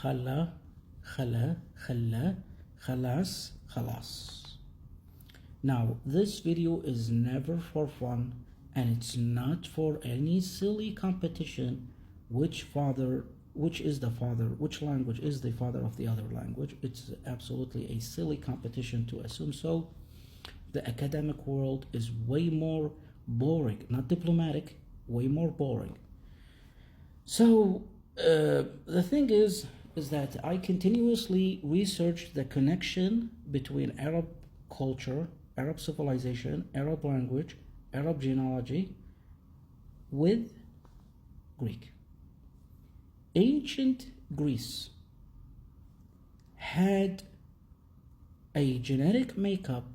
خلا خلا خلا خلاص خلاص. Now, this video is never for fun, and it's not for any silly competition which is the father, which language is the father of the other language. It's absolutely a silly competition to assume so. The academic world is way more boring, not diplomatic, way more boring. So the thing is that I continuously research the connection between Arab culture, Arab civilization, Arab language, Arab genealogy with Greek. Ancient Greece had a genetic makeup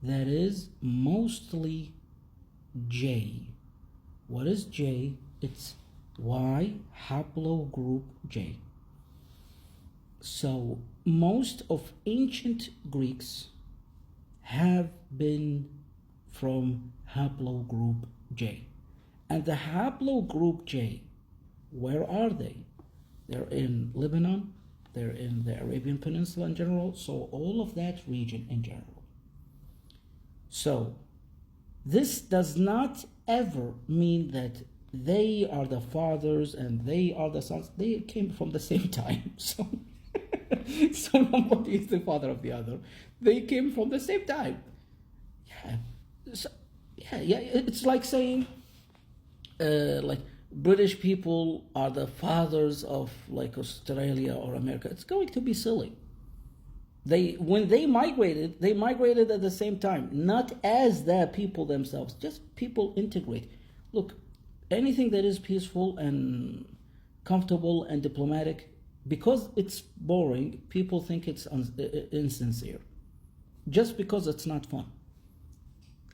that is mostly J. What is J? It's Y haplogroup J. So most of ancient Greeks have been from haplogroup J. And the haplogroup J, where are they? They're in Lebanon, they're in the Arabian Peninsula in general, so all of that region in general. So this does not ever mean that they are the fathers and they are the sons. They came from the same time. So nobody is the father of the other. They came from the same time. It's like saying like British people are the fathers of like Australia or America. It's going to be silly. When they migrated at the same time, not as the people themselves, just people integrate. Look, anything that is peaceful and comfortable and diplomatic, because it's boring, people think it's insincere, just because it's not fun.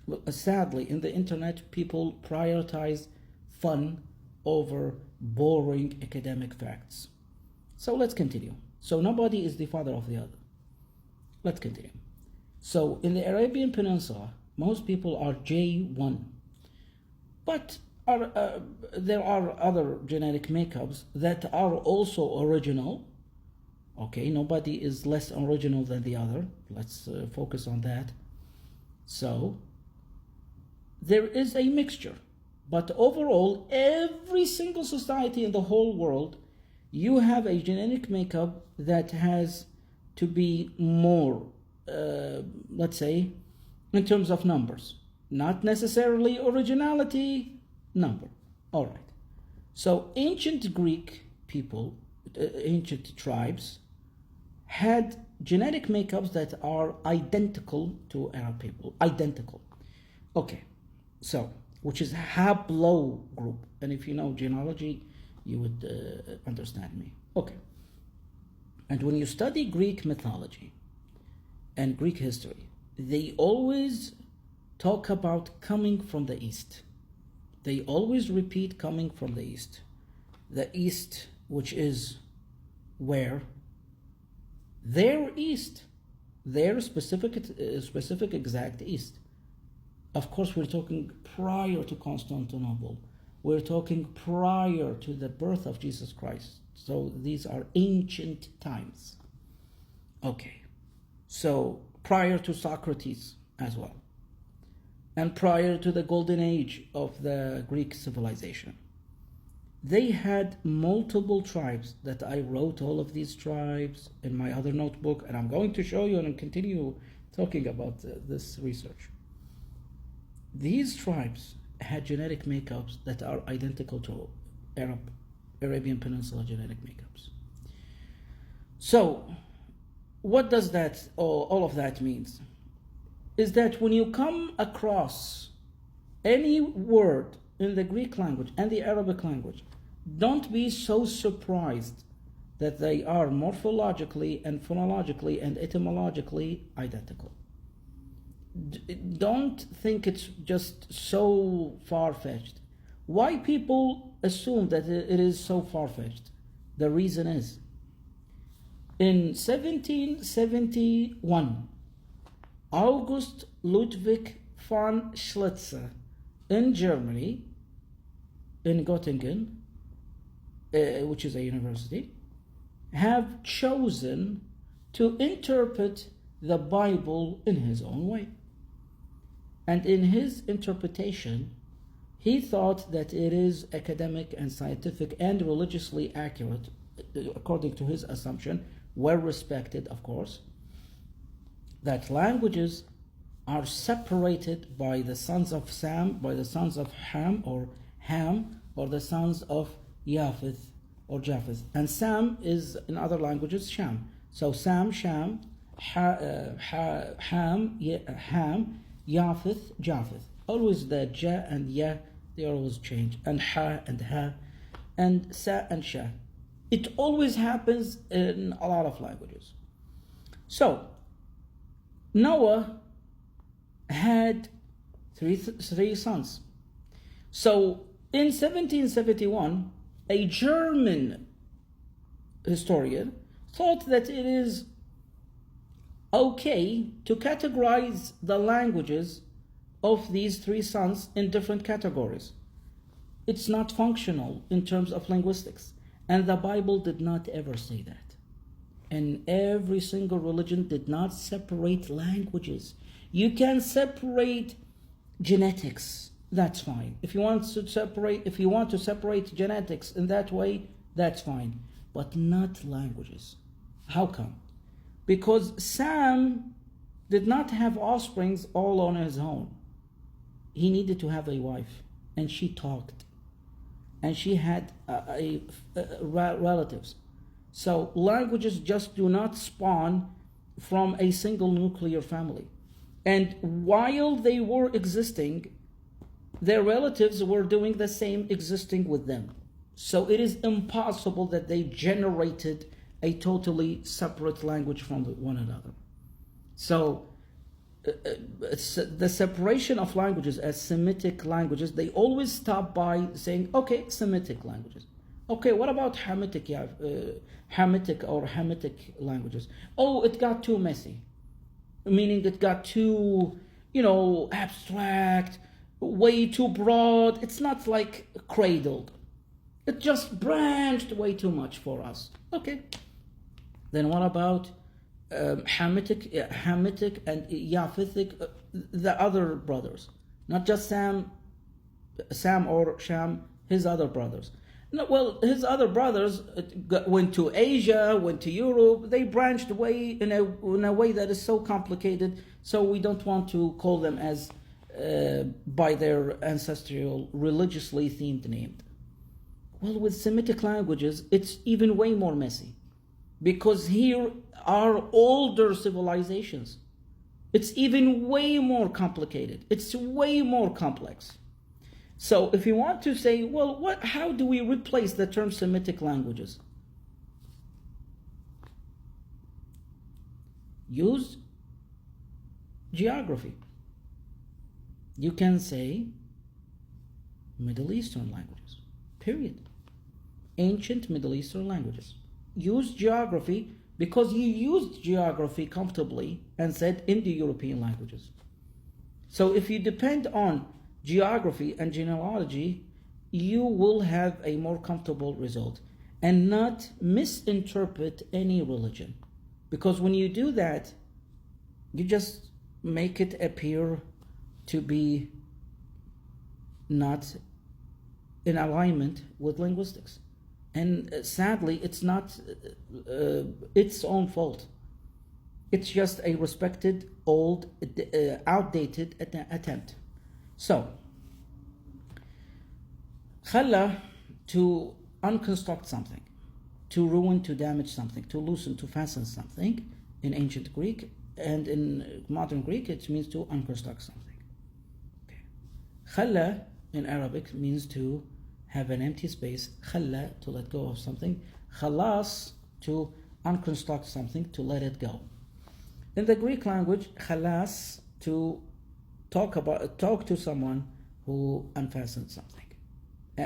Look, sadly, in the internet, people prioritize fun over boring academic facts. So let's continue. So nobody is the father of the other. Let's continue. So in the Arabian Peninsula, most people are J1, but there are other genetic makeups that are also original. Okay, nobody is less original than the other. Let's focus on that. So there is a mixture, but overall, every single society in the whole world, you have a genetic makeup that has to be more, let's say, in terms of numbers, not necessarily originality, number. All right. So ancient Greek people, ancient tribes, had genetic makeups that are identical to Arab people, identical. Okay, so which is haplogroup, and if you know genealogy, you would understand me. Okay. And when you study Greek mythology and Greek history, they always talk about coming from the East. They always repeat coming from the East. The East, which is where? Their East. Their specific exact East. Of course, we're talking prior to Constantinople. We're talking prior to the birth of Jesus Christ. So these are ancient times. Okay, so prior to Socrates as well, and prior to the golden age of the Greek civilization. They had multiple tribes that I wrote all of these tribes in my other notebook, and I'm going to show you and continue talking about this research. These tribes had genetic makeups that are identical to Arabian Peninsula genetic makeups. So what does that, all of that means? Is that when you come across any word in the Greek language and the Arabic language, don't be so surprised that they are morphologically and phonologically and etymologically identical. Don't think it's just so far-fetched. Why people assume that it is so far-fetched? The reason is, in 1771, August Ludwig von Schlitzer in Germany, in Göttingen, which is a university, have chosen to interpret the Bible in his own way. And in his interpretation, he thought that it is academic and scientific and religiously accurate, according to his assumption, well respected, of course, that languages are separated by the sons of Sam, by the sons of Ham, or the sons of Japheth or Japheth. And Sam is, in other languages, Sham. So Sam, Sham, Ham, Japheth, Japheth. Always the Ja and Ya, they always change. And Ha and Ha, and Sa and Sha. It always happens in a lot of languages. So, Noah had three sons. So, in 1771, a German historian thought that it is okay to categorize the languages of these three sons in different categories. It's not functional in terms of linguistics. And the Bible did not ever say that. And every single religion did not separate languages. You can separate genetics, that's fine. If you want to separate genetics in that way, that's fine. But not languages. How come? Because Sam did not have offsprings all on his own. He needed to have a wife, and she talked, and she had relatives. So languages just do not spawn from a single nuclear family. And while they were existing, their relatives were doing the same existing with them. So it is impossible that they generated a totally separate language from one another. So the separation of languages as Semitic languages, they always stop by saying, okay, Semitic languages. Okay, what about Hamitic or Hamitic languages? Oh, it got too messy. Meaning it got too, abstract, way too broad. It's not like cradled. It just branched way too much for us. Okay. Then what about Hamitic and Japhethic, the other brothers? Not just Sam or Sham, his other brothers. No, well, his other brothers went to Asia, went to Europe. They branched away in a way that is so complicated, so we don't want to call them as by their ancestral, religiously themed name. Well, with Semitic languages, it's even way more messy, because here are older civilizations. It's even way more complicated. It's way more complex. So if you want to say, well, how do we replace the term Semitic languages? Use geography. You can say Middle Eastern languages, period. Ancient Middle Eastern languages. Use geography because you used geography comfortably and said Indo-European languages. So if you depend on geography and genealogy, you will have a more comfortable result and not misinterpret any religion. Because when you do that, you just make it appear to be not in alignment with linguistics. And sadly, it's not its own fault. It's just a respected, old, outdated attempt. So, Khalla, to unconstruct something, to ruin, to damage something, to loosen, to fasten something, in ancient Greek, and in modern Greek it means to unconstruct something. Okay. Khalla in Arabic means to have an empty space. Khalla, to let go of something. Khalas, to unconstruct something, to let it go. In the Greek language, khalas, to talk to someone who unfastened something,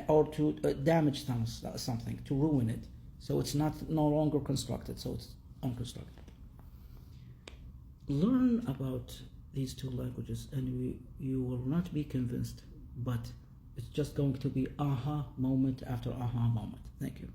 or to damage something, to ruin it. So it's no longer constructed, so it's unconstructed. Learn about these two languages and you will not be convinced, but it's just going to be aha moment after aha moment. Thank you.